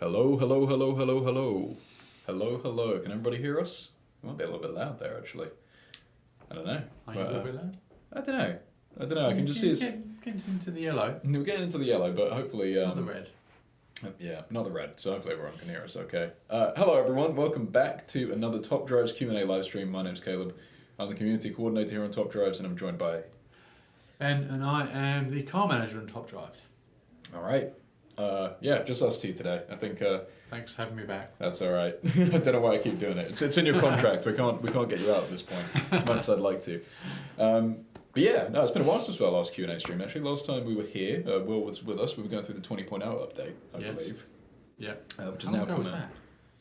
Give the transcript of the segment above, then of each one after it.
Hello, hello, hello, hello, hello. Hello, hello. Can everybody hear us? It might be a little bit loud there, actually. I don't know. Are you a little bit loud? I don't know. I can just see us. Getting into the yellow. We're getting into the yellow, but hopefully... Not the red. Yeah, not the red, so hopefully everyone can hear us okay. Hello, everyone. Welcome back to another Top Drives Q&A live stream. My name's Caleb. I'm the community coordinator here on Top Drives, and I'm joined by... Ben and I am the car manager on Top Drives. All right. Yeah, just us two today. I think... Thanks for having me back. That's all right. I don't know why I keep doing it. It's in your contract. We can't get you out at this point, as much as I'd like to. But yeah, no, it's been a while since our last Q&A stream. Actually, last time we were here, Will was with us. We were going through the 20.0 update, I believe. Yeah. Which is now coming out.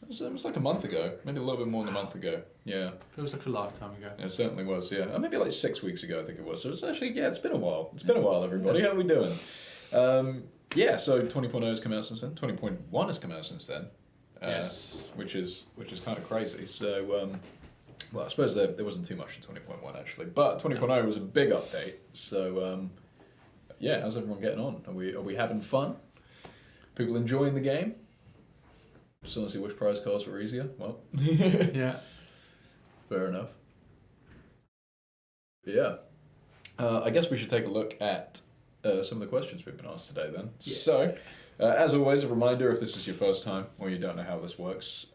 It was like a month ago, maybe a little bit more than a month ago. Yeah. Feels like a lifetime ago. It certainly was. Yeah, maybe like 6 weeks ago, I think it was. So it's actually it's been a while. It's been a while, everybody. How are we doing? Yeah. So 20.0 has come out since then. 20.1 has come out since then. Yes. Which is kind of crazy. So, well, I suppose there wasn't too much in 20.1 actually, but 20.0 was a big update. So, yeah, how's everyone getting on? Are we having fun? People enjoying the game? Just want to see which prize cards were easier. Well, Yeah. fair enough. But yeah, I guess we should take a look at some of the questions we've been asked today then. Yeah. So, as always, a reminder, if this is your first time or you don't know how this works,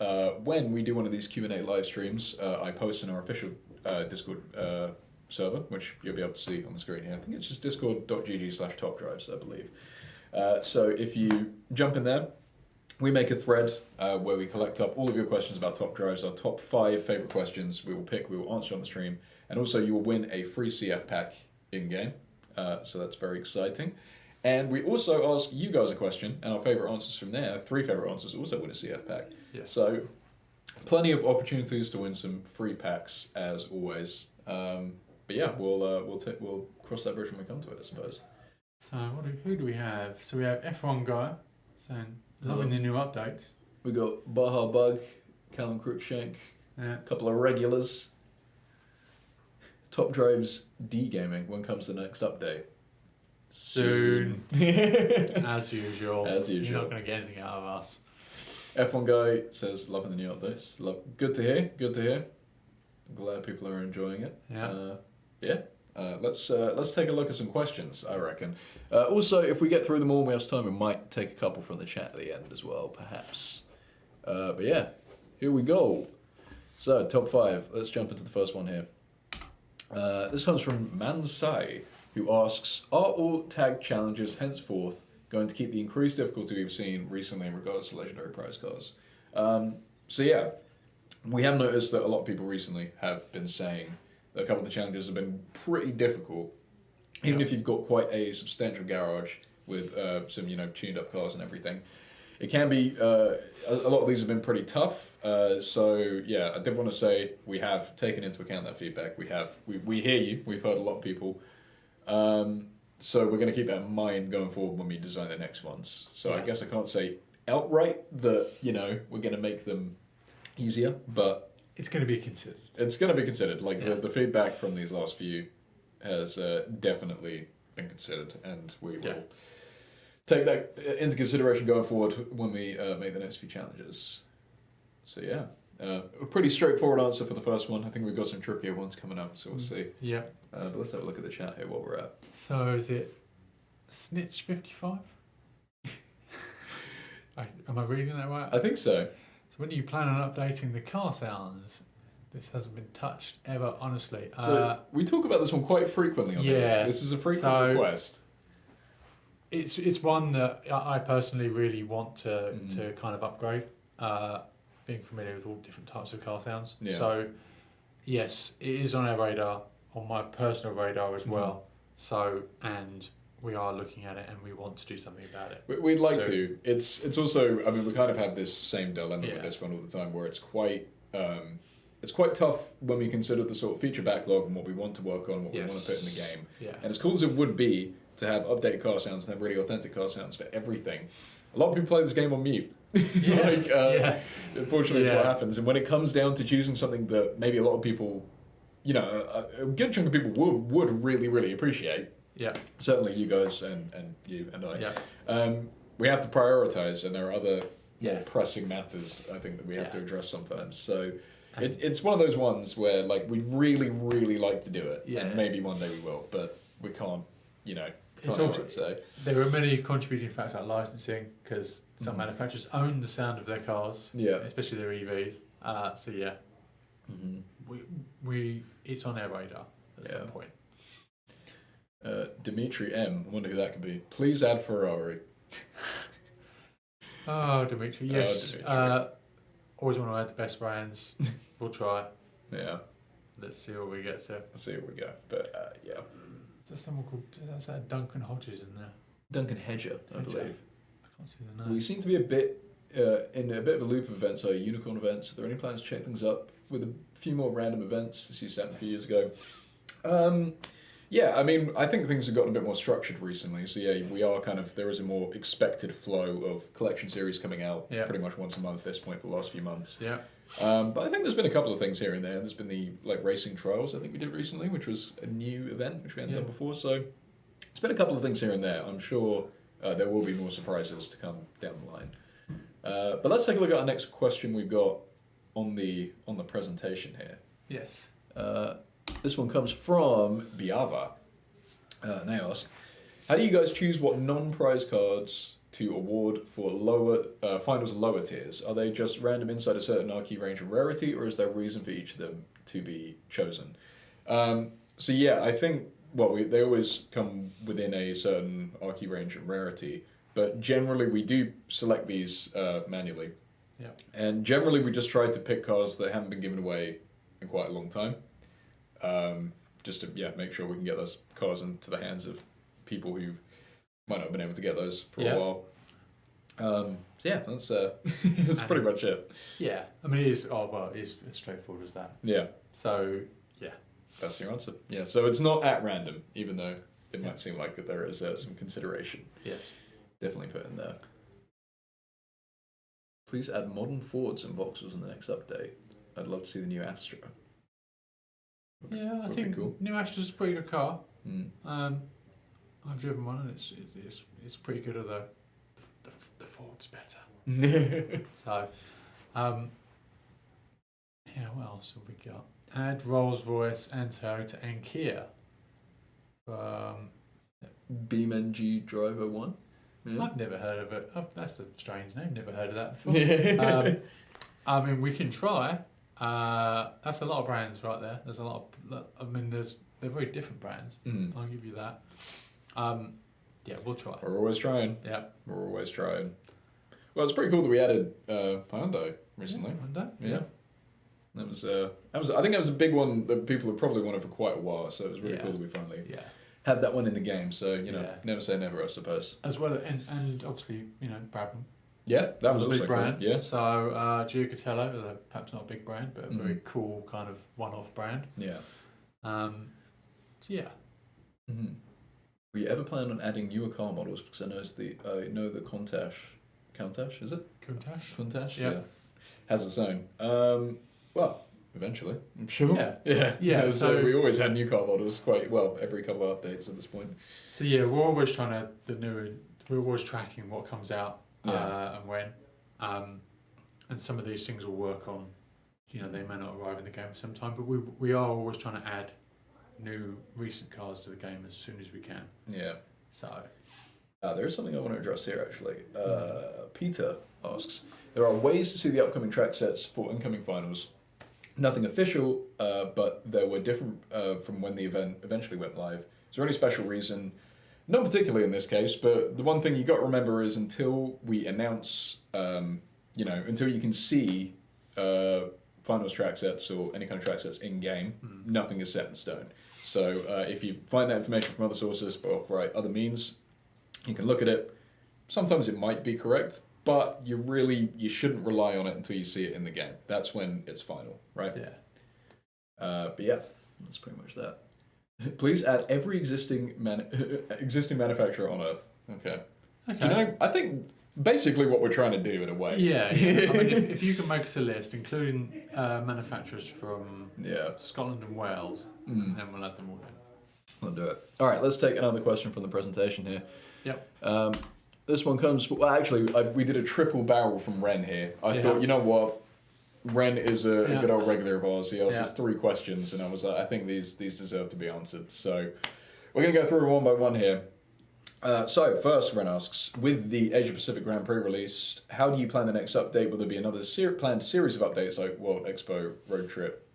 when we do one of these Q&A live streams, I post in our official Discord server, which you'll be able to see on the screen here. I think it's just discord.gg/topdrives, I believe. So if you jump in there, we make a thread where we collect up all of your questions about Top Drives, our top 5 favourite questions we will answer on the stream, and also you will win a free CF pack in-game, so that's very exciting. And we also ask you guys a question, and our favourite answers from there, 3 favourite answers, also win a CF pack. Yes. So, plenty of opportunities to win some free packs, as always. But yeah, we'll cross that bridge when we come to it, I suppose. So who do we have? So we have F1 guy saying loving the new update. We got Baja Bug, Callum Crookshank, Yeah. a couple of regulars. Top Drives D-Gaming, when comes the next update? Soon. As usual. As usual. You're not going to get anything out of us. F1 guy says, loving the new updates. Good to hear. Good to hear. I'm glad people are enjoying it. Yeah. Let's take a look at some questions, I reckon. Also, if we get through them all and we have time, we might take a couple from the chat at the end as well, perhaps. But yeah, here we go. So, top 5. Let's jump into the first one here. This comes from Mansai, who asks, are all tag challenges henceforth going to keep the increased difficulty we've seen recently in regards to legendary prize cards? So yeah, we have noticed that a lot of people recently have been saying that a couple of the challenges have been pretty difficult, even if you've got quite a substantial garage with some tuned up cars and everything. It can be, a lot of these have been pretty tough, so yeah, I did want to say we have taken into account that feedback. We hear you, we've heard a lot of people. So we're going to keep that in mind going forward when we design the next ones. So yeah. I guess I can't say outright that, we're going to make them easier, but... It's going to be considered. It's going to be considered. The feedback from these last few has definitely been considered, and we will take that into consideration going forward when we make the next few challenges. So yeah. A pretty straightforward answer for the first one. I think we've got some trickier ones coming up, so we'll see. Yeah. But let's have a look at the chat here while we're at. So is it Snitch 55? Am I reading that right? I think so. So when you plan on updating the car sounds, this hasn't been touched ever, honestly. So we talk about this one quite frequently on here. This is a frequent request. It's one that I personally really want to kind of upgrade. Being familiar with all different types of car sounds. Yeah. So, yes, it is on our radar, on my personal radar as well. So, and we are looking at it and we want to do something about it. We'd like to. It's also, I mean, we kind of have this same dilemma with this one all the time where it's quite tough when we consider the sort of feature backlog and what we want to work on, what we want to put in the game. Yeah. And as cool as it would be to have updated car sounds and have really authentic car sounds for everything, a lot of people play this game on mute. Unfortunately, it's what happens. And when it comes down to choosing something that maybe a lot of people, a good chunk of people would really, really appreciate. Yeah. Certainly you guys and you and I. Yeah. We have to prioritize, and there are other more pressing matters, I think, that we have to address sometimes. So it's one of those ones where like we'd really, really like to do it, and maybe one day we will, but we can't, It's also, there are many contributing factors like licensing, because some manufacturers own the sound of their cars, especially their EVs. It's on our radar at some point. Dimitri M, I wonder who that could be. Please add Ferrari. Oh, Dimitri, yes. Always want to add the best brands. We'll try. Yeah. Let's see what we get to. Let's see what we go. But yeah. Is there someone called Duncan Hodges in there? Duncan Hedger, I believe. I can't see the name. We seem to be a bit in a bit of a loop of events, unicorn events. Are there any plans to check things up with a few more random events as you said a few years ago? Yeah, I mean, I think things have gotten a bit more structured recently. So yeah, we are there is a more expected flow of collection series coming out pretty much once a month at this point for the last few months. Yeah. But I think there's been a couple of things here and there. There's been the racing trials I think we did recently, which was a new event which we hadn't done before. So it's been a couple of things here and there. I'm sure there will be more surprises to come down the line. But let's take a look at our next question we've got on the presentation here. Yes. This one comes from Biava. They ask, how do you guys choose what non-prize cards to award for lower finals and lower tiers? Are they just random inside a certain RQ range of rarity, or is there a reason for each of them to be chosen? So yeah, I think they always come within a certain RQ range of rarity, but generally we do select these manually. Yeah. And generally we just try to pick cards that haven't been given away in quite a long time. Just to make sure we can get those cards into the hands of people who might not have been able to get those for a while. So yeah, that's that's pretty much it. Yeah, I mean it is as straightforward as that. Yeah. So yeah, that's your answer. Yeah, so it's not at random, even though it might seem like that there is some consideration. Yes, definitely put in there. Please add modern Fords and Vauxhalls in the next update. I'd love to see the new Astra. Yeah, I think cool. New Astra's a pretty good car. I've driven one and it's pretty good, although the Ford's better. So, what else have we got? Add Rolls Royce and Toyota and Kia. Beam NG Driver 1. Yeah. I've never heard of it. That's a strange name. Never heard of that before. I mean, we can try. That's a lot of brands right there. There's a lot of, they're very different brands. I'll give you that. Yeah, we'll try. We're always trying. Yeah. We're always trying. Well, it's pretty cool that we added Hyundai recently. Hyundai? Yeah. That was I think that was a big one that people have probably wanted for quite a while, so it was really cool that we finally had that one in the game. So, never say never, I suppose. As well, and obviously, Brabham. Yeah, that was a also big brand. Cool. Yeah. So Giucatello, perhaps not a big brand, but a very cool kind of one-off brand. Yeah. So yeah. Mm-hmm. Will you ever plan on adding newer car models? Because I know the Countach, is it? Countach, yeah. Has its own. Well, eventually, I'm sure. Yeah. So we always had new car models every couple of updates at this point. So yeah, we're always we're always tracking what comes out and when. And some of these things will work on, they may not arrive in the game for some time, but we are always trying to add new recent cars to the game as soon as we can. Yeah. So there's something I want to address here actually. Peter asks, there are ways to see the upcoming track sets for incoming finals. Nothing official, but there were different from when the event eventually went live. Is there any special reason? Not particularly in this case, but the one thing you got to remember is until we announce, until you can see finals track sets or any kind of track sets in game, nothing is set in stone. So if you find that information from other sources or for other means, you can look at it. Sometimes it might be correct, but you shouldn't rely on it until you see it in the game. That's when it's final, right? Yeah. But yeah, that's pretty much that. Please add every existing manufacturer on Earth. Okay. I think basically what we're trying to do in a way. Yeah. I mean, if you can make us a list, including manufacturers from Scotland and Wales, then we'll add them all in. We'll do it. All right, let's take another question from the presentation here. Yep. This one comes. Well, actually, we did a triple barrel from Ren here. I thought, you know what, Ren is a good old regular of ours. He asked us 3 questions, and I was like, I think these deserve to be answered. So we're gonna go through one by one here. So first, Ren asks, with the Asia Pacific Grand Prix released, how do you plan the next update? Will there be another planned series of updates like World Expo Road Trip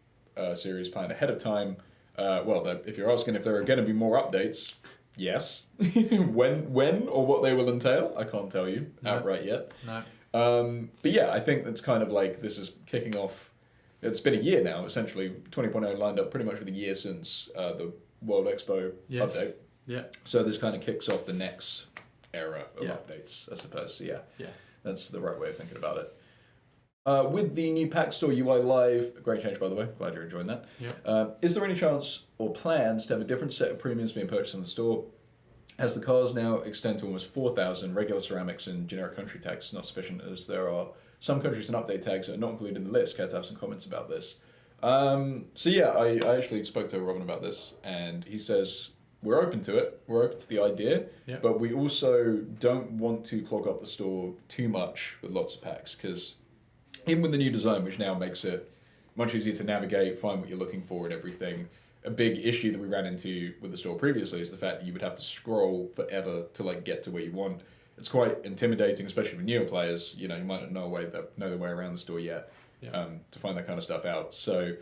series planned ahead of time? If you're asking if there are going to be more updates, yes. when or what they will entail, I can't tell you outright yet. No. But yeah, I think it's kind of like this is kicking off. It's been a year now, essentially. 20.0 lined up pretty much with a year since the World Expo update. Yeah. So this kind of kicks off the next era of updates, I suppose. So yeah, that's the right way of thinking about it. With the new Pack Store UI Live, great change by the way, glad you're enjoying that. Yep. Is there any chance or plans to have a different set of premiums being purchased in the store? As the cars now extend to almost 4,000, regular ceramics and generic country tags not sufficient, as there are some countries and update tags that are not included in the list. Care to have some comments about this? So yeah, I actually spoke to Robin about this, and he says we're open to it. We're open to the idea, but we also don't want to clog up the store too much with lots of packs, because even with the new design, which now makes it much easier to navigate, find what you're looking for and everything, a big issue that we ran into with the store previously is the fact that you would have to scroll forever to like get to where you want. It's quite intimidating, especially with newer players. You know, you might not know the way around the store yet to find that kind of stuff out. So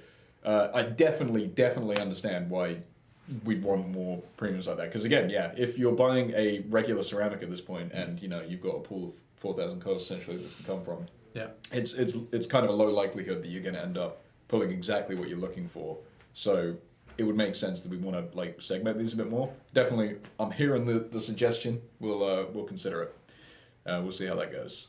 I definitely understand why we'd want more premiums like that. Because again, if you're buying a regular ceramic at this point and you know you've got a pool of 4,000 cars essentially this can come from, it's kind of a low likelihood that you're going to end up pulling exactly what you're looking for. So it would make sense that we want to like segment these a bit more. Definitely, I'm hearing the suggestion. We'll consider it. We'll see how that goes.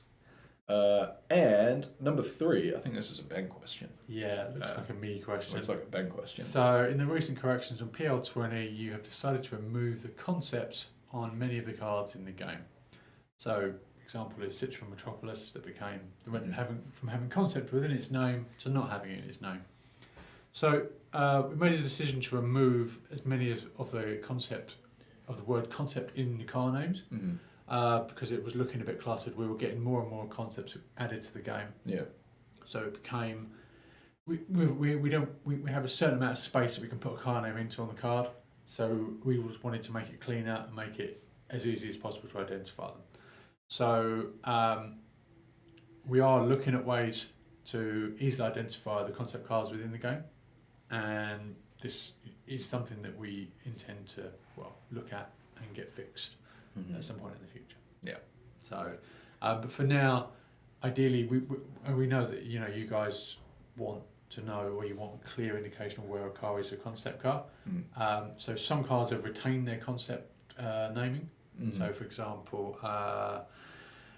And number 3, I think this is a Ben question. Yeah, it looks like a me question. Looks like a Ben question. So, in the recent corrections on PL20, you have decided to remove the concepts on many of the cards in the game. So, example is Citra Metropolis that went from having concept within its name to not having it in its name. So, we made a decision to remove as many of the word concept in the car names. Because it was looking a bit cluttered. We were getting more and more concepts added to the game. Yeah. So it became we have a certain amount of space that we can put a car name into on the card. So we just wanted to make it cleaner and make it as easy as possible to identify them. So we are looking at ways to easily identify the concept cars within the game, and this is something that we intend to look at and get fixed at some point in the future. Yeah. So, but for now, ideally, we know that you guys want to know, or you want a clear indication of where a car is a concept car. So some cars have retained their concept naming. So, for example,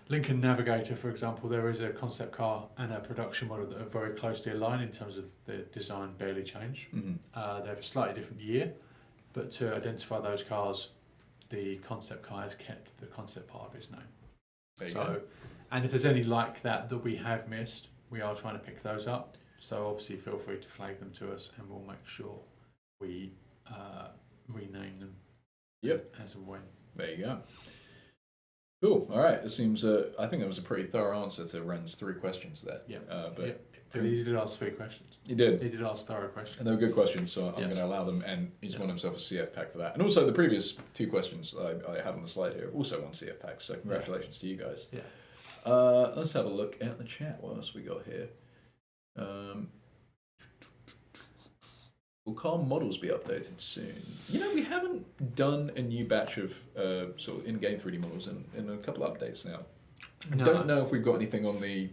Lincoln Navigator, for example, there is a concept car and a production model that are very closely aligned in terms of the design, barely changed. They have a slightly different year, but to identify those cars, the concept car has kept the concept part of its name. And if there's any like that we have missed, we are trying to pick those up. So obviously feel free to flag them to us and we'll make sure we rename them as and when. There you go. Cool. All right. It seems, I think that was a pretty thorough answer to Ren's 3 questions there. But he did ask 3 questions. He did. He did ask thorough questions. And they were good questions, so I'm going to allow them. And he's won himself a CF pack for that. And also the previous 2 questions I had on the slide here also won CF packs. So congratulations to you guys. Yeah. Let's have a look at the chat. What else we got here? Will car models be updated soon? We haven't done a new batch of sort of in-game 3D models in a couple of updates now. I don't know if we've got anything on the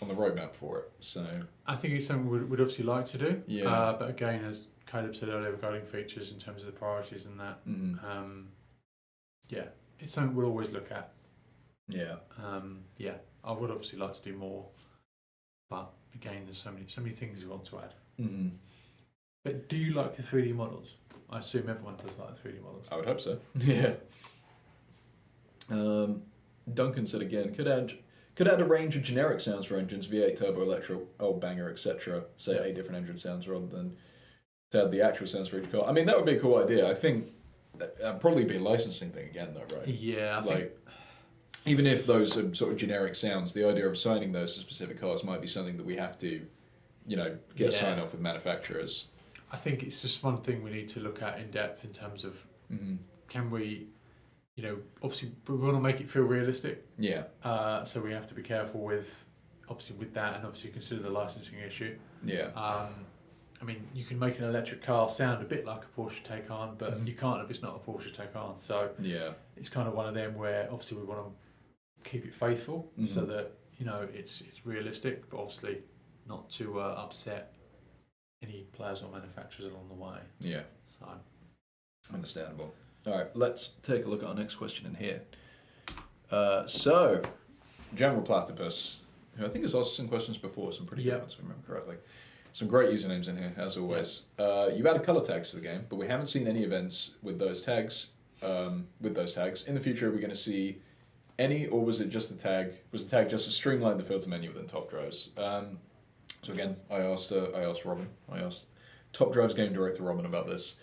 roadmap for it. So I think it's something we'd obviously like to do. Yeah. But again, as Caleb said earlier regarding features in terms of the priorities and that, it's something we'll always look at. Yeah. I would obviously like to do more, but again, there's so many things we want to add. But do you like the 3D models? I assume everyone does like the 3D models. I would hope so. Yeah. Duncan said again, could add a range of generic sounds for engines, V8, turbo, electro, old banger, etc. Say 8 different engine sounds rather than to add the actual sounds for each car. I mean, that would be a cool idea. I think that'd probably be a licensing thing again, though, right? Yeah, I think even if those are sort of generic sounds, the idea of assigning those to specific cars might be something that we have to, get sign off with manufacturers. I think it's just one thing we need to look at in depth in terms of can we, obviously we want to make it feel realistic. Yeah. So we have to be careful with that, and obviously consider the licensing issue. Yeah. I mean, you can make an electric car sound a bit like a Porsche Taycan, but you can't if it's not a Porsche Taycan. So it's kind of one of them where obviously we want to keep it faithful so that it's realistic, but obviously not to upset any players or manufacturers along the way. Yeah. So understandable. All right, let's take a look at our next question in here. So, General Platypus, who I think has asked some questions before, some pretty good ones, if I remember correctly. Some great usernames in here, as always. You've added color tags to the game, but we haven't seen any events with those tags. In the future, are we going to see any, or was it just the tag? Was the tag just to streamline the filter menu within Top Drives? So again, I asked Robin. I asked Top Drives game director Robin about this.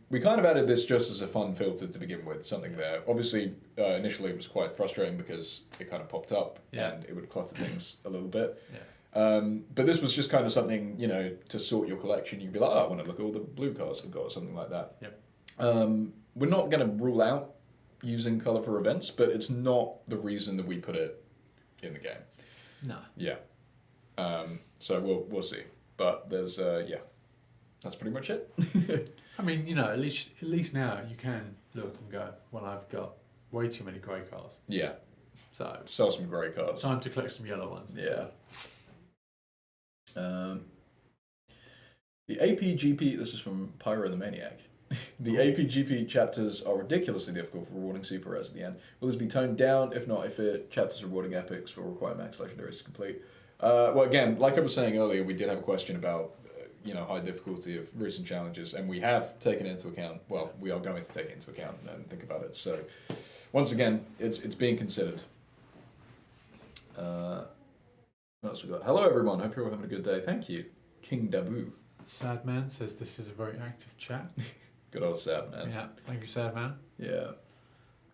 We kind of added this just as a fun filter to begin with, something there. Obviously, initially it was quite frustrating because it kind of popped up and it would clutter things a little bit. Yeah. But this was just kind of something, to sort your collection. You'd be like, I want to look at all the blue cars I've got, or something like that. Yep. We're not going to rule out using colour for events, but it's not the reason that we put it in the game. No. Yeah. So we'll see. But there's that's pretty much it. I mean, at least now you can look and go, well, I've got way too many grey cars. Yeah. So sell some grey cars. Time to collect some yellow ones. Yeah. The APGP, this is from Pyro the Maniac. The APGP chapters are ridiculously difficult for rewarding super rares at the end. Will this be toned down? If not, chapters rewarding epics will require max legendaries to complete. Well, again, like I was saying earlier, we did have a question about high difficulty of recent challenges, and we have taken into account. Well, we are going to take it into account and think about it. So, once again, it's being considered. What else we got? Hello, everyone. Hope you're all having a good day. Thank you, King Dabu. Sad Man says this is a very active chat. Good old Sad Man. Yeah, thank you, Sad Man. Yeah.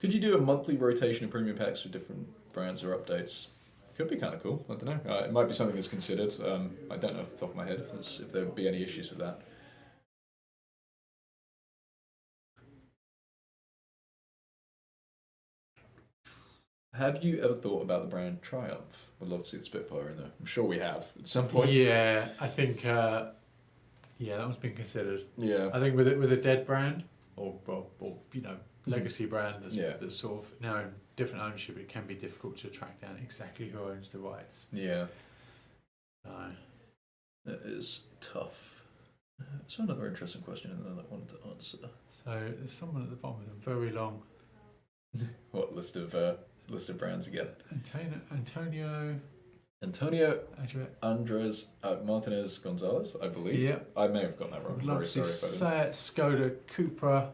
Could you do a monthly rotation of premium packs for different brands or updates? Could be kind of cool. I don't know. It might be something that's considered. I don't know off the top of my head if there would be any issues with that. Have you ever thought about the brand Triumph? Would love to see the Spitfire in there. I'm sure we have at some point. Yeah, I think. that one's been considered. Yeah. I think with a dead brand or legacy brand that's sort of now in different ownership, it can be difficult to track down exactly who owns the rights. Yeah. That is tough. So another interesting question that I wanted to answer. So there's someone at the bottom with a very long. What list of brands again? Antonio Andres Martinez Gonzalez, I believe. Yeah. I may have gotten that wrong. I'd love to see Skoda Cupra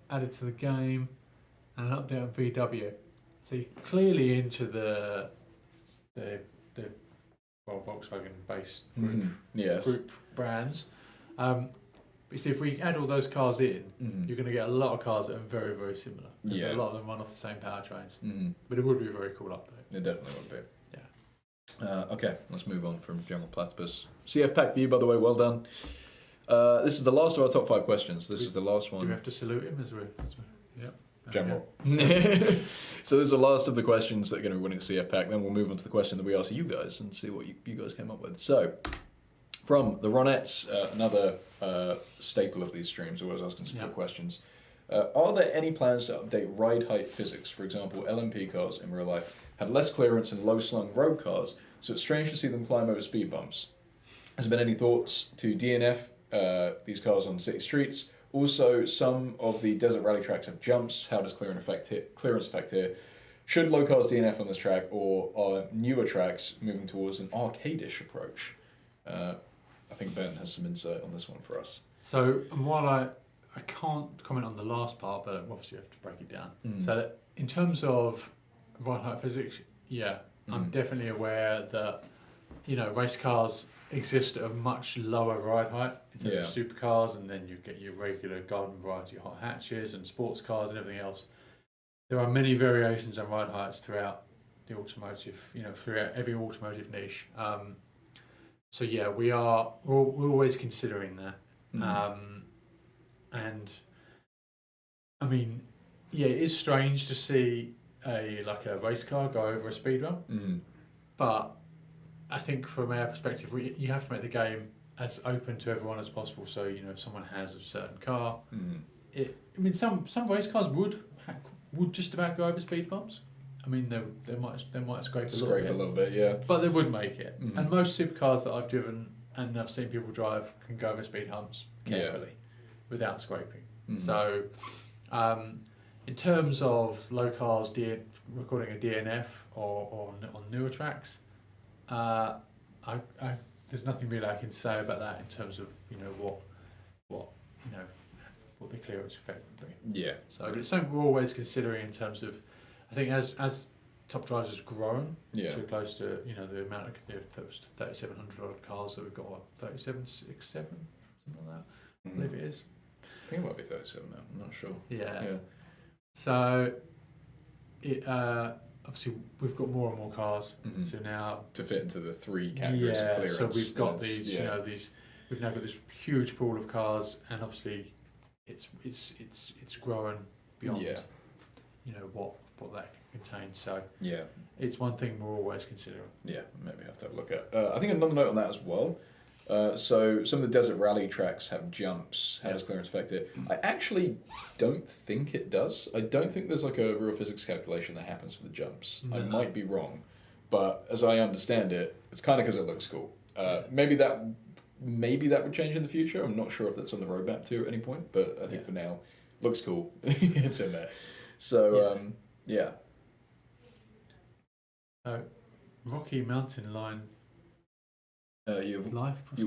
added to the game and an update on VW. So you're clearly into the Volkswagen based group brands. But you see, if we add all those cars in, you're going to get a lot of cars that are very, very similar. Because a lot of them run off the same powertrains. But it would be a very cool update. It definitely would be. Yeah. Okay, let's move on from General Platypus. CF Pack View, by the way, well done. This is the last of our top 5 questions. This is the last one. Do we have to salute him as we? Yep. General. So this is the last of the questions that are going to be winning CF Pack. Then we'll move on to the question that we asked you guys and see what you guys came up with. So, from the Ronettes, another staple of these streams, always asking some good questions. Are there any plans to update ride height physics? For example, LMP cars in real life have less clearance than low-slung road cars, so it's strange to see them climb over speed bumps. Has there been any thoughts to DNF these cars on city streets? Also, some of the desert rally tracks have jumps. How does clearance affect here? Should low cars DNF on this track, or are newer tracks moving towards an arcade-ish approach? I think Ben has some insight on this one for us. So, while I can't comment on the last part, but obviously you have to break it down. So, in terms of ride height physics, I'm definitely aware that race cars exist at a much lower ride height in terms of supercars, and then you get your regular garden variety hot hatches and sports cars and everything else. there are many variations on ride heights throughout the automotive, throughout every automotive niche. So yeah, we're always considering that. And I mean, yeah, it is strange to see a race car go over a speed bump, but I think from our perspective, you have to make the game as open to everyone as possible. So if someone has a certain car, some race cars would just about go over speed bumps. I mean, they might scrape a little bit, yeah. But they would make it. And most supercars that I've driven and I've seen people drive can go over speed humps carefully without scraping. So, in terms of low cars recording a DNF or on newer tracks, there's nothing really I can say about that in terms of what the clearance effect would be. Yeah. So it's something we're always considering in terms of, I think as Top Drives has grown to close to the amount of 3,700 odd cars that we've got, 3,767, something like that. I believe it is. I think it might be 37 now. I'm not sure. Yeah. So it obviously we've got more and more cars. So now to fit into the 3 categories of clearance. So we've got these. We've now got this huge pool of cars, and obviously it's growing beyond what that contains. So it's one thing we're always considering. Yeah, maybe have to have a look at. I think another note on that as well. So some of the desert rally tracks have jumps. How does clearance affect it? I actually don't think it does. I don't think there's a real physics calculation that happens for the jumps. I might be wrong, but as I understand it, it's kind of because it looks cool. Maybe that would change in the future. I'm not sure if that's on the roadmap too at any point, but I think for now, looks cool. It's in there. So Rocky Mountain Line. You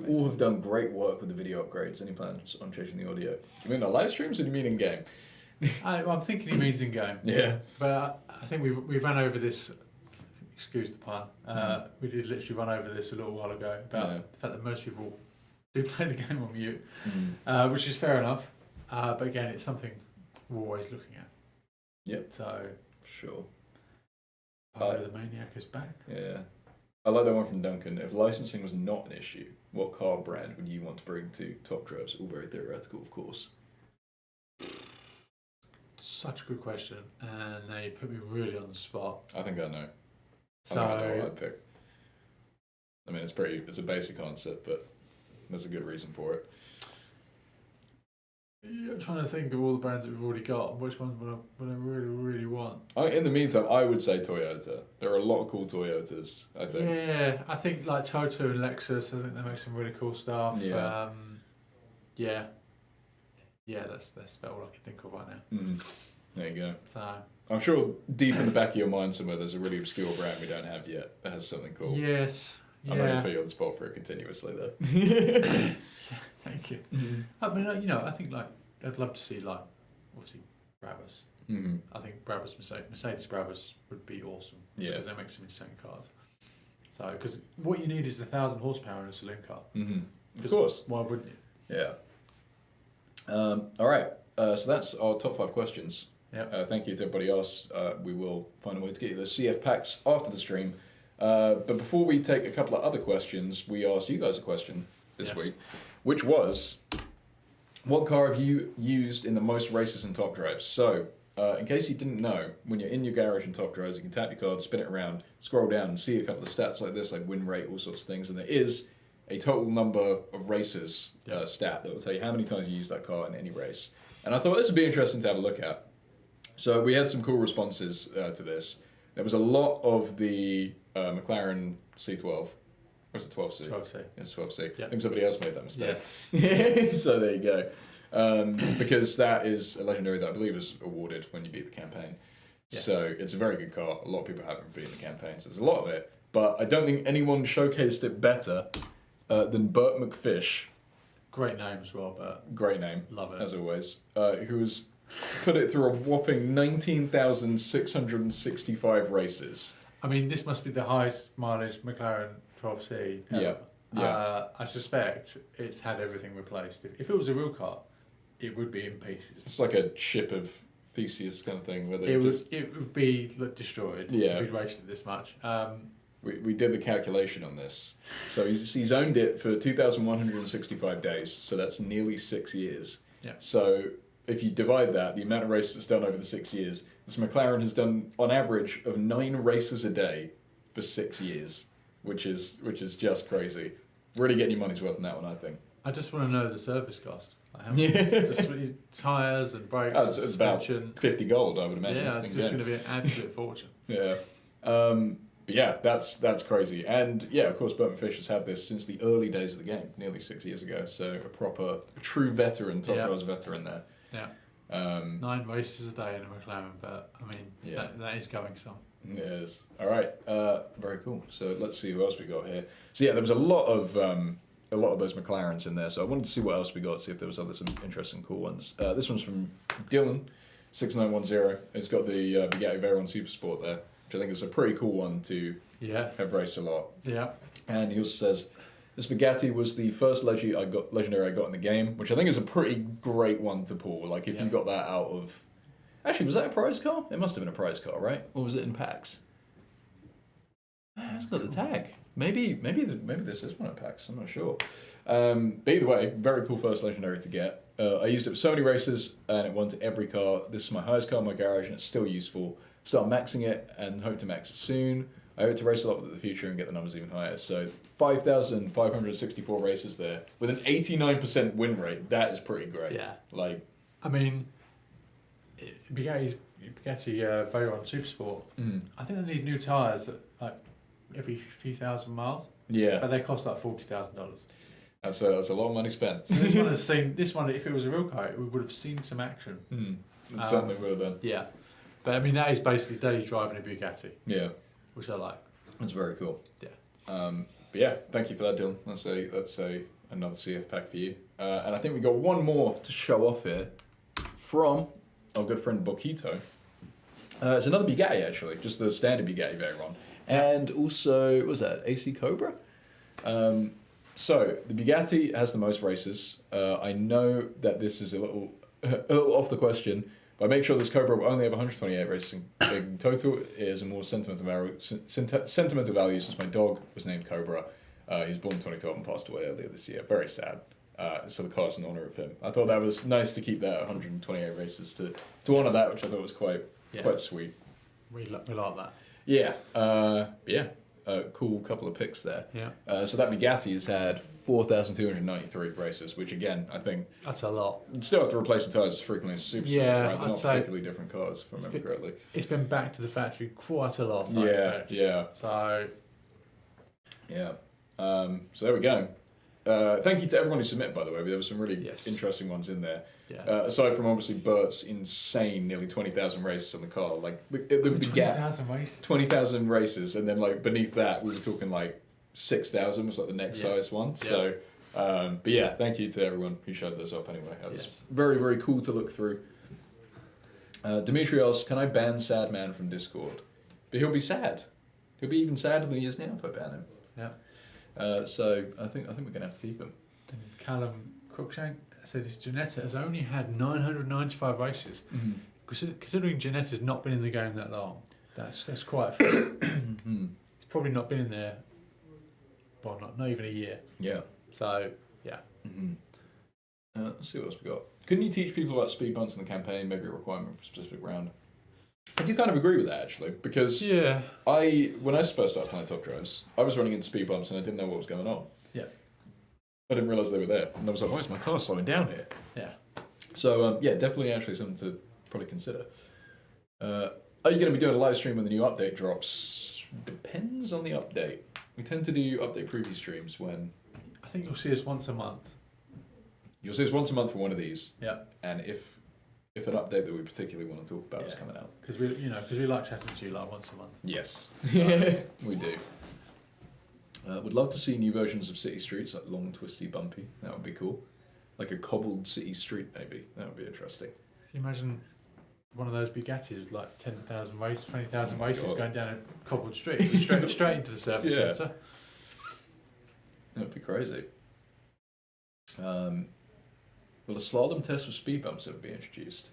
all have done great work with the video upgrades. Any plans on changing the audio? You mean the live streams, or do you mean in game? I'm thinking he means in game. Yeah. But I think we've run over this. Excuse the pun. We did literally run over this a little while ago about the fact that most people do play the game on mute, which is fair enough. But again, it's something we're always looking at. Yep. So sure. The Maniac is back. Yeah. I like that one from Duncan. If licensing was not an issue, what car brand would you want to bring to Top Drives? All very theoretical, of course. Such a good question, and now you put me really on the spot. I think I know. So I know what I'd pick. I mean, it's a basic answer, but there's a good reason for it. Yeah, I'm trying to think of all the brands that we've already got. Which ones would I really, really want? In the meantime, I would say Toyota. There are a lot of cool Toyotas, I think. Yeah, I think Toyota and Lexus, I think they make some really cool stuff. Yeah. That's about all I can think of right now. There you go. So I'm sure deep in the back of your mind somewhere there's a really obscure brand we don't have yet that has something cool. Yes. I'm not going to put you on the spot for it continuously though. Thank you. I mean, I think I'd love to see obviously Brabus. I think Mercedes Brabus would be awesome because they make some insane cars. So because what you need is 1,000 horsepower in a saloon car. Of course. Why wouldn't you? Yeah. All right. So that's our top 5 questions. Yep. Thank you to everybody else. We will find a way to get you those CF packs after the stream. But before we take a couple of other questions, we asked you guys a question this week, which was, what car have you used in the most races in Top Drives? So, in case you didn't know, when you're in your garage in Top Drives, you can tap your card, spin it around, scroll down and see a couple of stats like this, like win rate, all sorts of things. And there is a total number of races stat that will tell you how many times you use that car in any race. And I thought this would be interesting to have a look at. So we had some cool responses to this. There was a lot of the McLaren C12. Or was it 12C? 12C. It's 12C. Yep. I think somebody else made that mistake. Yes. So there you go. Because that is a legendary that I believe is awarded when you beat the campaign. Yeah. So it's a very good car. A lot of people haven't beaten the campaign, so there's a lot of it. But I don't think anyone showcased it better than Burt McFish. Great name as well, Burt. Great name. Love it. As always. Who has put it through a whopping 19,665 races. I mean, this must be the highest mileage McLaren 12C ever. Yeah. I suspect it's had everything replaced. If it was a real car, it would be in pieces. It's like a chip of Theseus kind of thing. Where it would be destroyed if we'd raced it this much. We did the calculation on this. So he's owned it for 2,165 days. So that's nearly 6 years. Yeah. So if you divide that, the amount of races it's done over the 6 years, this McLaren has done on average of 9 races a day for 6 years, which is just crazy. Really getting your money's worth on that one, I think. I just want to know the service cost. Just tyres and brakes. Oh, it's about 50 gold, I would imagine. Yeah, it's just going to be an absolute fortune. Yeah. But yeah, that's crazy. And yeah, of course, Burton Fisher's had this since the early days of the game, nearly 6 years ago. So a true veteran, top drivers veteran there. Yeah. 9 races a day in a McLaren, but I mean, that is going some. It is. All right. Very cool. So let's see who else we got here. So yeah, there was a lot of those McLarens in there. So I wanted to see what else we got, see if there was some interesting, cool ones. This one's from Dylan6910. It's got the Bugatti Veyron Supersport there, which I think is a pretty cool one to have raced a lot. Yeah. And he also says, this Bugatti was the first legendary I got in the game, which I think is a pretty great one to pull. Like if you got that out of... Actually, was that a prize car? It must have been a prize car, right? Or was it in packs? It's got the tag. Maybe this is one of packs. I'm not sure. But either way, very cool first legendary to get. I used it for so many races, and it won to every car. This is my highest car in my garage, and it's still useful. So I'm maxing it, and hope to max it soon. I hope to race a lot with it in the future and get the numbers even higher. So 5,564 races there with an 89% win rate. That is pretty great. Yeah. Like, I mean, Bugatti Veyron Supersport. I think they need new tyres like every few thousand miles. Yeah. But they cost like $40,000. That's a lot of money spent. So this one, if it was a real car, it would have seen some action. It certainly would have done. Yeah. But I mean, that is basically daily driving a Bugatti. Yeah. Which I like. That's very cool. Yeah. But yeah, thank you for that, Dylan. That's another CF pack for you. And I think we got one more to show off here from our good friend Boquito. It's another Bugatti actually, just the standard Bugatti Veyron, and also what was that AC Cobra? So the Bugatti has the most races. I know that this is a little off the question, but I make sure this Cobra will only have 128 races in total. It is a more sentimental value since my dog was named Cobra. He was born in 2012 and passed away earlier this year. Very sad. So the car's in honour of him. I thought that was nice to keep that 128 races to honour that, which I thought was quite sweet. We like that. Yeah. Cool couple of picks there. Yeah. So that Bugatti has had 4,293 races, which again, I think... That's a lot. Still have to replace the tyres as frequently as Supersport, right? They're not particularly different cars, if I remember correctly. It's been back to the factory quite a lot. Yeah. So... Yeah. So there we go. Thank you to everyone who submitted, by the way. There were some really interesting ones in there. Yeah. Aside from obviously Bert's insane nearly 20,000 races on the car, like the 20,000 races. 20,000 races, and then like beneath that we were talking like 6,000 was like the next highest one. Yeah. So, but yeah, thank you to everyone who showed those off anyway. That was very, very cool to look through. Demetrios, can I ban Sad Man from Discord? But he'll be sad. He'll be even sadder than he is now if I ban him. Yeah. So I think we're gonna have to keep him. And Callum Cruikshank said his Ginetta has only had 995 races. Considering Ginetta's not been in the game that long, that's quite a few. It's probably not been in there. Well, not even a year. Yeah. So yeah. Let's see what else we got. Couldn't you teach people about speed bumps in the campaign? Maybe a requirement for a specific round. I do kind of agree with that actually, because when I first started playing Top Drives, I was running into speed bumps and I didn't know what was going on. Yeah. I didn't realise they were there, and I was like, "Why is my car slowing down here?" Yeah. So definitely actually something to probably consider. Are you going to be doing a live stream when the new update drops? Depends on the update. We tend to do update preview streams when... I think you'll see us once a month. You'll see us once a month for one of these. Yeah. And if an update that we particularly want to talk about is coming out. Because we like chatting to you like once a month. Yes. We do. Would love to see new versions of city streets, like long, twisty, bumpy. That would be cool. Like a cobbled city street, maybe. That would be interesting. Can you imagine one of those Bugattis with like 10,000 races, 20,000 races going down a cobbled street, straight into the service centre? That'd be crazy. Well, a slalom test with speed bumps that would be introduced.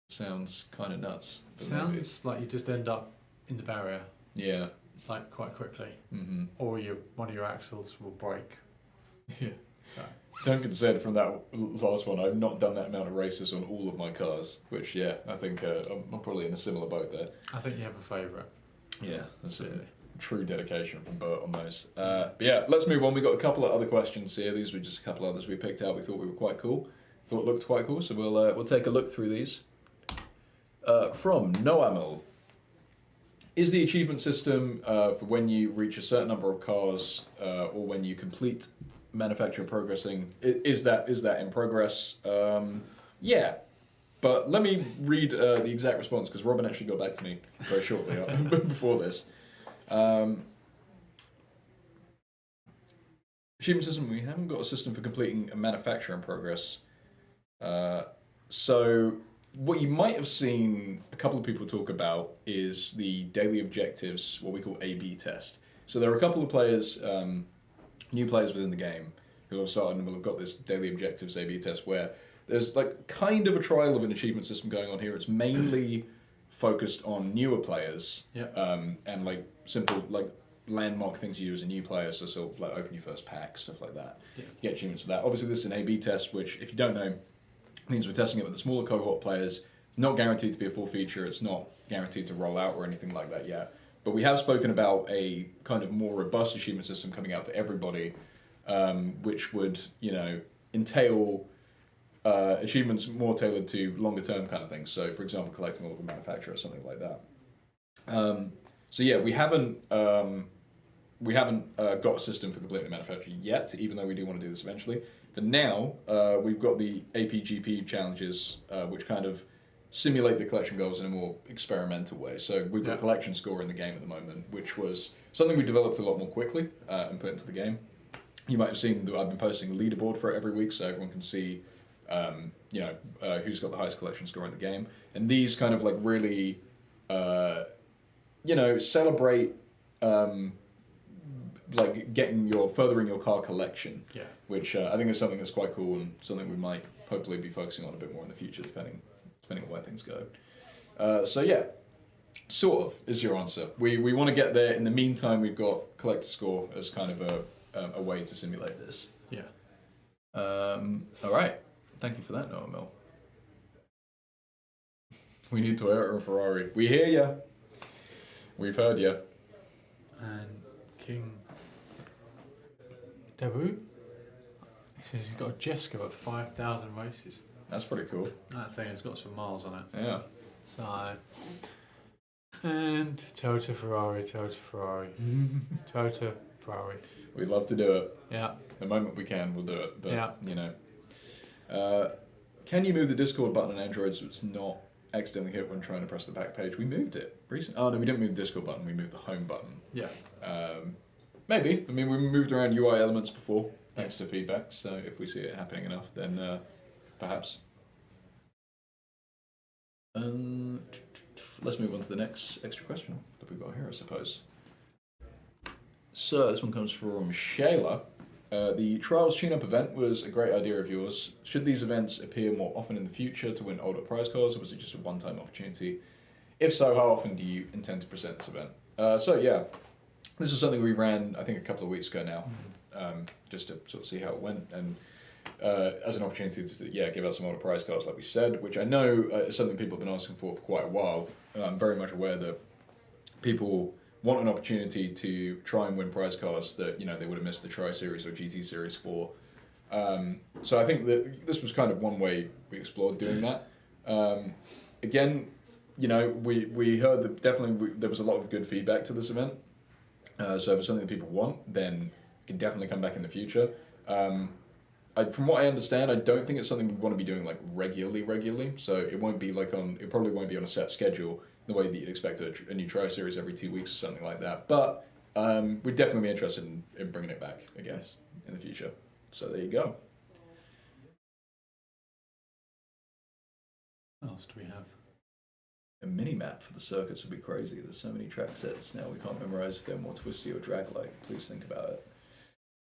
Sounds kind of nuts. Sounds like you just end up in the barrier. Yeah. Like quite quickly. Mm-hmm. Or one of your axles will break. Yeah. So. Duncan said from that last one, I've not done that amount of races on all of my cars, which, yeah, I think I'm probably in a similar boat there. I think you have a favourite. Yeah, that's a true dedication from Bert on those. But yeah, let's move on. We've got a couple of other questions here. These were just a couple others we picked out. We thought we were quite cool. Thought looked quite cool, so we'll take a look through these. From Noamil. Is the achievement system for when you reach a certain number of cars or when you complete manufacturing progressing, is that in progress? Yeah, but let me read the exact response because Robin actually got back to me very shortly before this. Achievement system, we haven't got a system for completing a manufacturing progress. So what you might have seen a couple of people talk about is the daily objectives, what we call A/B test. So there are a couple of players, new players within the game, who have started and will have got this daily objectives A/B test where there's like kind of a trial of an achievement system going on here. It's mainly focused on newer players, and like simple like landmark things you do as a new player, so sort of like open your first pack, stuff like that. Yeah. You get achievements for that. Obviously this is an A/B test, which if you don't know, means we're testing it with the smaller cohort players. It's not guaranteed to be a full feature, it's not guaranteed to roll out or anything like that yet. But we have spoken about a kind of more robust achievement system coming out for everybody, which would, entail achievements more tailored to longer term kind of things. So for example, collecting all of a manufacturer or something like that. So yeah, we haven't got a system for completing the manufacturer yet, even though we do want to do this eventually. For now, we've got the APGP challenges, which kind of simulate the collection goals in a more experimental way. So we've got collection score in the game at the moment, which was something we developed a lot more quickly and put into the game. You might have seen that I've been posting a leaderboard for it every week, so everyone can see, who's got the highest collection score in the game. And these kind of like really, celebrate like furthering your car collection, which I think is something that's quite cool and something we might hopefully be focusing on a bit more in the future, depending on where things go. So yeah, sort of is your answer. We want to get there. In the meantime, we've got collector score as kind of a way to simulate this. Yeah. All right. Thank you for that, Noah Mill. We need Toyota and Ferrari. We hear ya. We've heard ya. And King Dabu, he says he's got a Jeska of 5,000 races. That's pretty cool. That thing has got some miles on it. Yeah. So, and Toyota Ferrari. Toyota Ferrari. We'd love to do it. Yeah. The moment we can, we'll do it. But, can you move the Discord button on Android so it's not accidentally hit when trying to press the back page? We moved it recently. Oh, no, we didn't move the Discord button. We moved the home button. Yeah. Maybe. I mean, we moved around UI elements before, thanks to feedback. So if we see it happening enough, then perhaps. Let's move on to the next extra question that we've got here, I suppose. So this one comes from Shayla. The Trials Tune-Up event was a great idea of yours. Should these events appear more often in the future to win older prize cards, or was it just a one-time opportunity? If so, how often do you intend to present this event? This is something we ran, I think, a couple of weeks ago now, just to sort of see how it went, and as an opportunity to give out some older prize cards, like we said, which I know is something people have been asking for quite a while. I'm very much aware that people want an opportunity to try and win prize cards that they would have missed the Tri Series or GT Series for. So I think that this was kind of one way we explored doing that. Again, we heard that definitely there was a lot of good feedback to this event. So if it's something that people want, then it can definitely come back in the future. From what I understand, I don't think it's something we want to be doing like regularly. So it won't be it probably won't be on a set schedule the way that you'd expect a new Tri Series every 2 weeks or something like that. But we'd definitely be interested in bringing it back again in the future. So there you go. What else do we have? A mini-map for the circuits would be crazy. There's so many track sets now we can't memorize if they're more twisty or drag-like. Please think about it.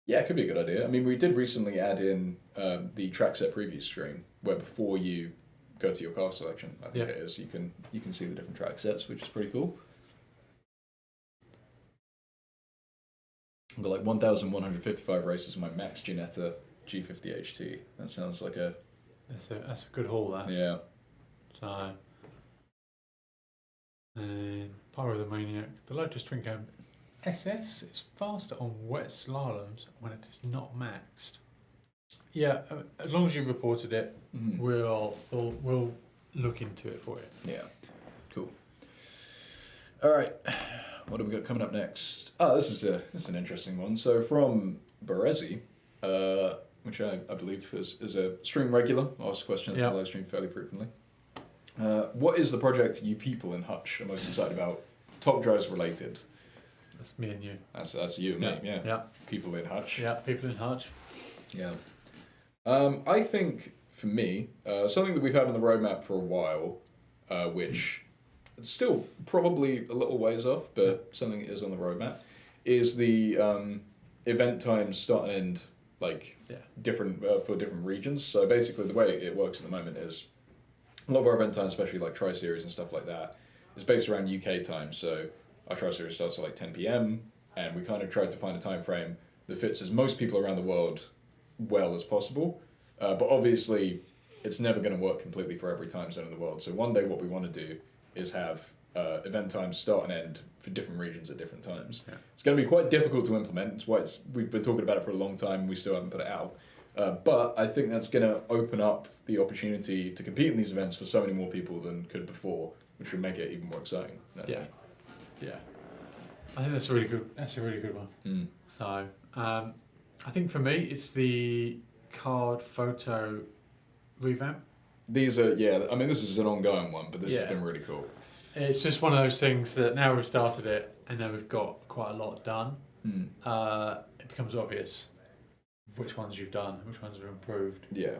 Yeah, it could be a good idea. I mean, we did recently add in the track set preview stream, where before you go to your car selection. I think it is. You can see the different track sets, which is pretty cool. I've got like 1,155 races in my Max Ginetta G50 HT. That sounds like a... That's a good haul, that. Yeah. So... And Pyro the Maniac. The Lotus Twin Cam SS is faster on wet slaloms when it is not maxed. Yeah, as long as you reported it, we'll look into it for you. Yeah, cool. All right, what have we got coming up next? This is an interesting one. So from Berezi, which I believe is a stream regular, asks questions on the live stream fairly frequently. What is the project you people in Hutch are most excited about, Top Drives related? That's me and you. That's you and me, yeah. People in Hutch. Yeah, people in Hutch. Yeah. I think, for me, something that we've had on the roadmap for a while, which is still probably a little ways off, but something that is on the roadmap, is the event times start and end, different for different regions. So basically the way it works at the moment is a lot of our event times, especially like Tri-Series and stuff like that, is based around UK time. So our Tri-Series starts at 10 p.m, and we kind of tried to find a time frame that fits as most people around the world well as possible. But obviously, it's never going to work completely for every time zone in the world. So one day what we want to do is have event times start and end for different regions at different times. Yeah. It's going to be quite difficult to implement. It's why we've been talking about it for a long time and we still haven't put it out. But I think that's going to open up the opportunity to compete in these events for so many more people than could before, which would make it even more exciting. Yeah. I think that's a really good one. So, I think for me, it's the card photo revamp. These are, I mean, this is an ongoing one, but this has been really cool. It's just one of those things that now we've started it and now we've got quite a lot done, it becomes obvious which ones you've done, which ones are improved. Yeah.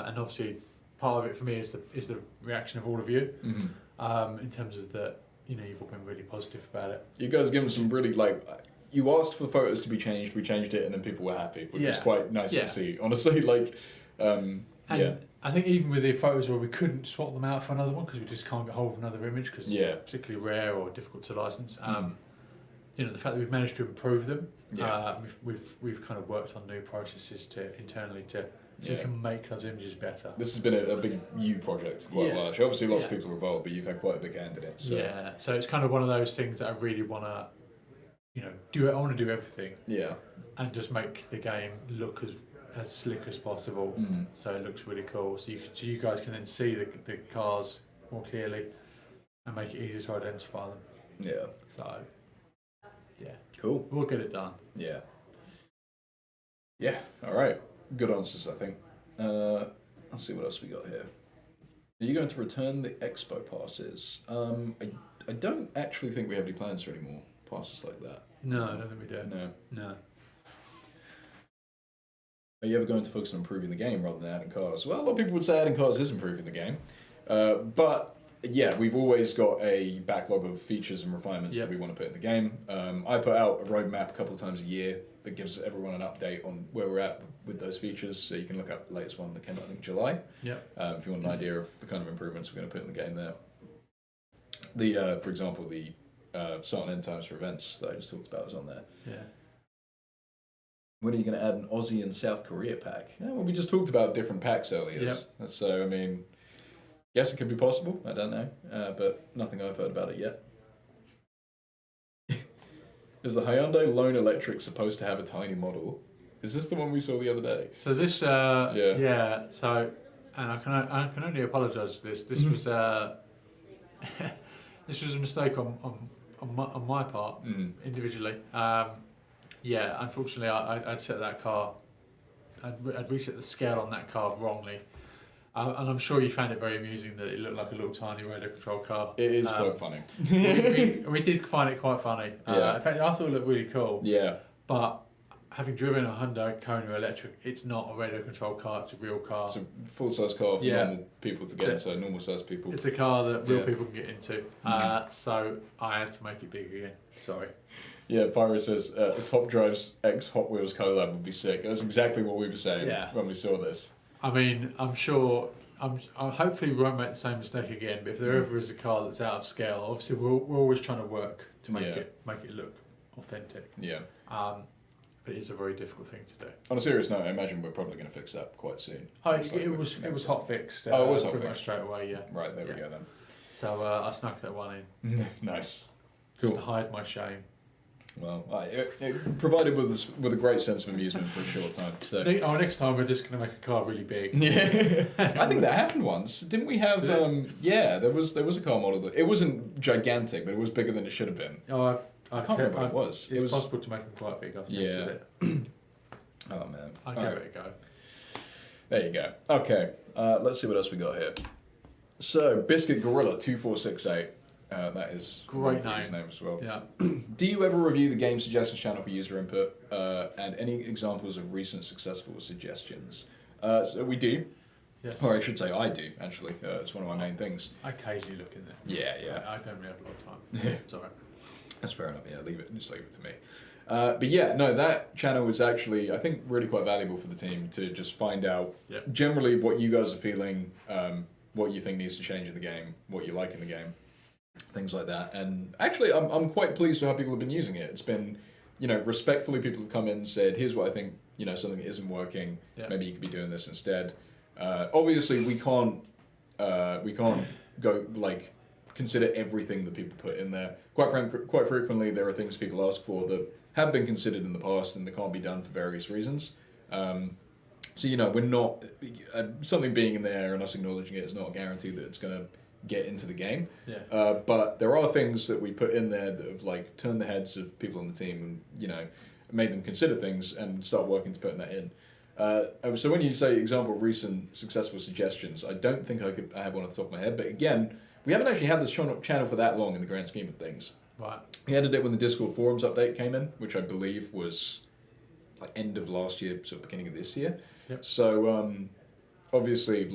And obviously, part of it for me is the reaction of all of you, in terms of that, you've all been really positive about it. You guys give them some really, you asked for photos to be changed, we changed it, and then people were happy, which is quite nice to see. Honestly, I think even with the photos where we couldn't swap them out for another one because we just can't get hold of another image because it's particularly rare or difficult to license. The fact that we've managed to improve them, we've kind of worked on new processes internally so you can make those images better. This has been a big project for quite a while. Actually. Obviously, lots of people are involved, but you've had quite a big hand in it. So. Yeah, so it's kind of one of those things that I really want to, do it. I want to do everything. Yeah, and just make the game look as slick as possible, so it looks really cool. So you guys can then see the cars more clearly and make it easier to identify them. Yeah. So. Yeah. Cool. We'll get it done. Yeah. Yeah. All right. Good answers, I think. Let's see what else we got here. Are you going to return the expo passes? I don't actually think we have any plans for any more passes like that. No, I don't think we do. No. Are you ever going to focus on improving the game rather than adding cars? Well, a lot of people would say adding cars is improving the game. But yeah, we've always got a backlog of features and refinements that we want to put in the game. I put out a roadmap a couple of times a year that gives everyone an update on where we're at with those features. So you can look up the latest one that came out, I think, July. Yeah. If you want an idea of the kind of improvements we're going to put in the game there. For example, the start and end times for events that I just talked about is on there. Yeah. When are you going to add an Aussie and South Korea pack? Yeah, well, we just talked about different packs earlier. Yep. So, I mean, guess it could be possible. I don't know. But nothing I've heard about it yet. Is the Hyundai Lone Electric supposed to have a tiny model? Is this the one we saw the other day? So this, so, and I can only apologise for this. This was this was a mistake on my part individually. Unfortunately, I'd set that car. I'd reset the scale on that car wrongly. And I'm sure you found it very amusing that it looked like a little tiny radio control car. It is quite funny. we did find it quite funny. In fact, I thought it looked really cool. Yeah. But having driven a Hyundai Kona Electric, it's not a radio control car, it's a real car. It's a full-size car for normal people to get into, normal-sized people. It's a car that real people can get into. So I had to make it big again. Sorry. Yeah, Pyro says the Top Drives X Hot Wheels collab would be sick. That's exactly what we were saying when we saw this. I mean, I'm sure hopefully we won't make the same mistake again. But if there ever is a car that's out of scale, obviously we're always trying to work to make it look authentic. Yeah. But it's a very difficult thing to do. On a serious note, I imagine we're probably going to fix that quite soon. It was hot fixed. It was hot pretty fixed much straight away. Yeah. Right, there we go then. So I snuck that one in. Nice. Just to hide my shame. Well, it provided with a great sense of amusement for a short time. So. Next time we're just going to make a car really big. Yeah, I think that happened once. Didn't we have? There was a car model that it wasn't gigantic, but it was bigger than it should have been. Oh, I can't remember what it was. It's possible to make them quite big. I've tested it. Oh man, I'll give it a go. There you go. Okay, let's see what else we got here. So, Biscuit Gorilla 2468. That is great his name as well. Yeah. Do you ever review the game suggestions channel for user input and any examples of recent successful suggestions? So we do. Yes. Or I should say I do, actually. It's one of my main things. I occasionally look in there. Yeah. I don't really have a lot of time. It's alright. That's fair enough. Yeah, just leave it to me. But yeah, no, that channel is actually, I think, really quite valuable for the team to just find out generally what you guys are feeling, what you think needs to change in the game, what you like in the game, things like that. And actually, I'm quite pleased with how people have been using it. It's been, respectfully, people have come in and said, here's what I think, something that isn't working. Yeah. Maybe you could be doing this instead. Obviously, we can't go consider everything that people put in there. Quite frequently, there are things people ask for that have been considered in the past and that can't be done for various reasons. So we're not something being in there and us acknowledging it is not a guarantee that it's going to get into the game. Yeah. But there are things that we put in there that have turned the heads of people on the team and made them consider things and start working to putting that in. So when you say example of recent successful suggestions, I don't think I have one off the top of my head. But again, we haven't actually had this channel for that long in the grand scheme of things. Right. We added it when the Discord forums update came in, which I believe was end of last year, sort of beginning of this year. Yep. So obviously,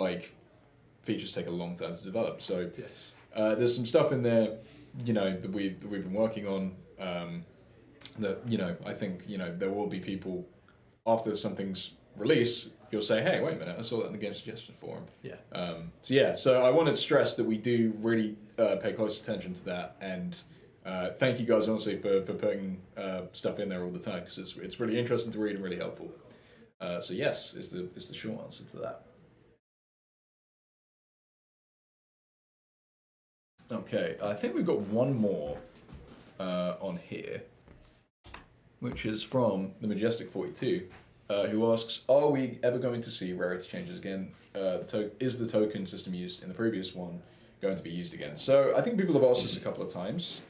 features take a long time to develop. So yes. There's some stuff in there, that we've been working on. That I think there will be people after something's released. You'll say, hey, wait a minute, I saw that in the game suggestion forum. Yeah. So I wanted to stress that we do really pay close attention to that, and thank you guys honestly for putting stuff in there all the time, because it's really interesting to read and really helpful. So yes, is the short answer to that. Okay, I think we've got one more on here, which is from the Majestic 42. Who asks, are we ever going to see rarity changes again? Is the token system used in the previous one going to be used again? So I think people have asked this a couple of times.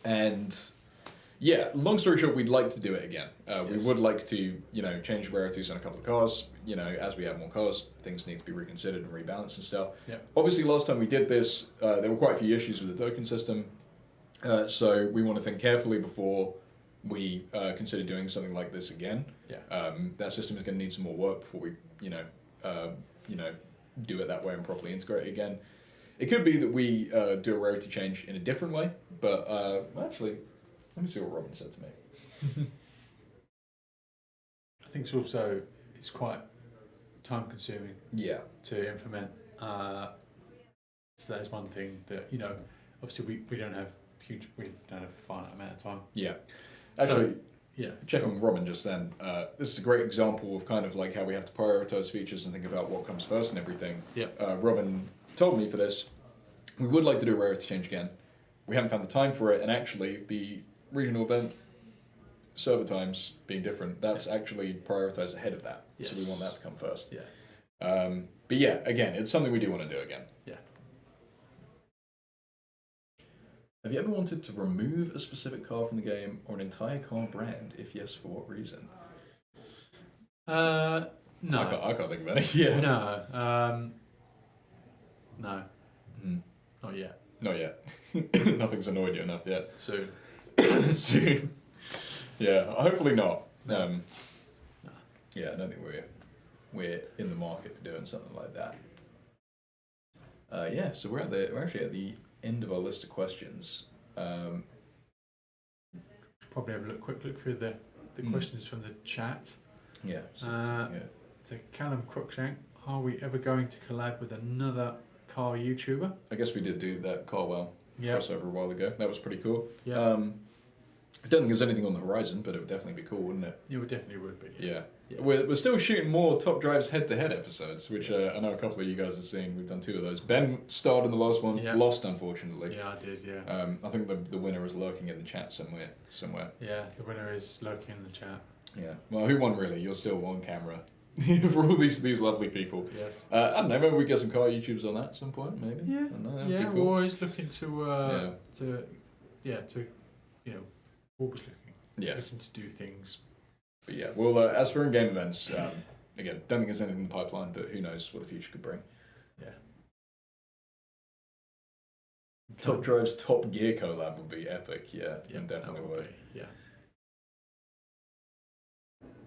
And yeah, long story short, we'd like to do it again. Yes. We would like to, change rarities on a couple of cars. As we have more cars, things need to be reconsidered and rebalanced and stuff. Yeah. Obviously, last time we did this, there were quite a few issues with the token system. So we want to think carefully before we consider doing something like this again. Yeah. That system is going to need some more work before we, do it that way and properly integrate it again. It could be that we do a rarity change in a different way, but actually, let me see what Robin said to me. I think it's quite time consuming. Yeah. To implement. So that is one thing that obviously we don't have a finite amount of time. Yeah. Actually, yeah. Checking with Robin just then, this is a great example of kind of how we have to prioritize features and think about what comes first and everything. Yeah. Robin told me for this, we would like to do a rarity change again. We haven't found the time for it, and actually the regional event server times being different, that's actually prioritized ahead of that. Yes. So we want that to come first. Yeah. But yeah, again, it's something we do want to do again. Yeah. Have you ever wanted to remove a specific car from the game or an entire car brand? If yes, for what reason? No. I can't think of any. Yeah. No. No. Mm. Not yet. Not yet. Nothing's annoyed you enough yet. Soon. Soon. Yeah. Hopefully not. No. Yeah, I don't think we're in the market for doing something like that. Yeah. So we're actually at the end of our list of questions. Probably have a quick look through the questions from the chat. Yeah. So Callum Crookshank Are we ever going to collab with another car YouTuber? I guess we did do that Carwell Yeah. crossover a while ago. That was pretty cool. Yeah. I don't think there's anything on the horizon, but it would definitely be cool, wouldn't it? It definitely would be. Yeah. Yeah. We're still shooting more Top Drives head-to-head episodes, which Yes. I know a couple of you guys have seen. We've done 2 of those. Ben starred in the last one, Yeah. lost unfortunately. Yeah, I did, yeah. I think the winner is lurking in the chat somewhere. Yeah, the winner is lurking in the chat. Yeah. Well, who won really? You're still on camera for all these lovely people. Yes. I don't know. Maybe we get some car YouTubes on that at some point. Maybe. Yeah. I don't know, that'd Yeah, be cool. we're always looking to you know, always Yes. looking to do things. But yeah. Well, as for in-game events, again, don't think there's anything in the pipeline, but who knows what the future could bring. Yeah. Top Drive's Top Gear collab would be epic. Yeah, Yeah, definitely that would. be, yeah.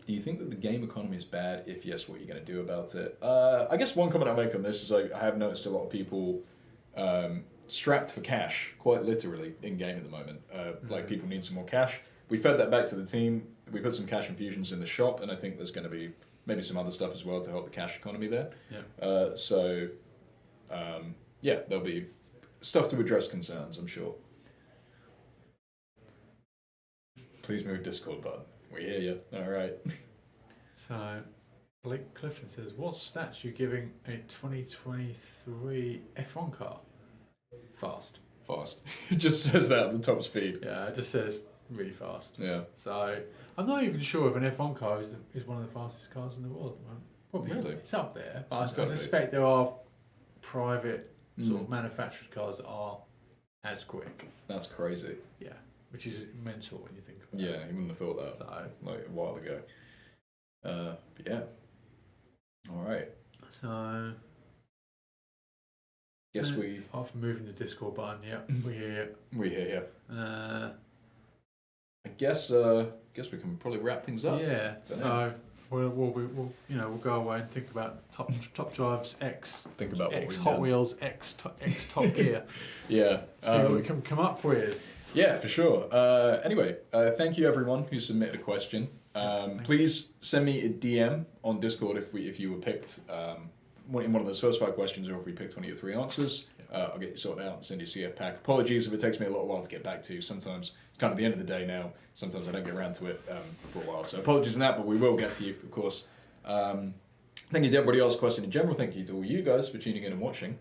Do you think that the game economy is bad? If yes, what are you going to do about it? I guess one comment I'll make on this is I have noticed a lot of people strapped for cash, quite literally, in-game at the moment. Like people need some more cash. We fed that back to the team. We put some cash infusions in the shop, and I think there's going to be maybe some other stuff as well to help the cash economy there. Yeah. Yeah, there'll be stuff to address concerns, I'm sure. Please move Discord button. We hear you. All right. So, Blake Clifton says, what stats are you giving a 2023 F1 car? Fast. Fast. It just says that at the top speed. Yeah, it just says really fast. Yeah. So, I'm not even sure if an F1 car is one of the fastest cars in the world at the moment. Probably. Really? It's up there, but It's I gotta be. suspect there are private sort of manufactured cars that are as quick. That's crazy. Yeah, which is mental when you think about Yeah, you wouldn't have thought that it. So, like a while ago. But yeah. All right. so Guess we after moving the Discord button, yeah, we hear we hear you. you. I guess we can probably wrap things up. Yeah, for so now. we'll go away and think about top drives X Think about what X we've Hot done. Wheels X Top Gear. Yeah. See what we can come up with. Yeah, for sure. Anyway, thank you everyone who submitted a question. Please send me a DM on Discord if you were picked in one of those first 5 questions, or if we picked one of your 3 answers. I'll get you sorted out and send you a CF pack. Apologies if it takes me a little while to get back to. Sometimes it's kind of the end of the day now. Sometimes I don't get around to it for a while. So apologies on that, but we will get to you, of course. Thank you to everybody else question in general. Thank you to all you guys for tuning in and watching.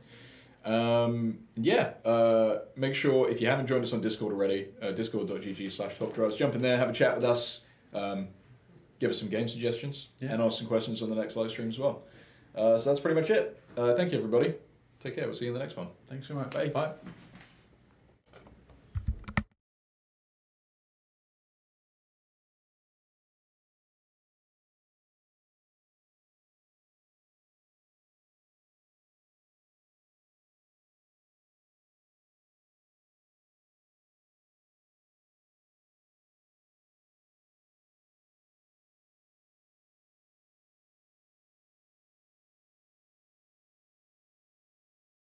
Make sure if you haven't joined us on Discord already, discord.gg/topdrives, jump in there, have a chat with us, give us some game suggestions, and ask some questions on the next live stream as well. So that's pretty much it. Thank you, everybody. Take care. We'll see you in the next one. Thanks so much. Bye. Bye.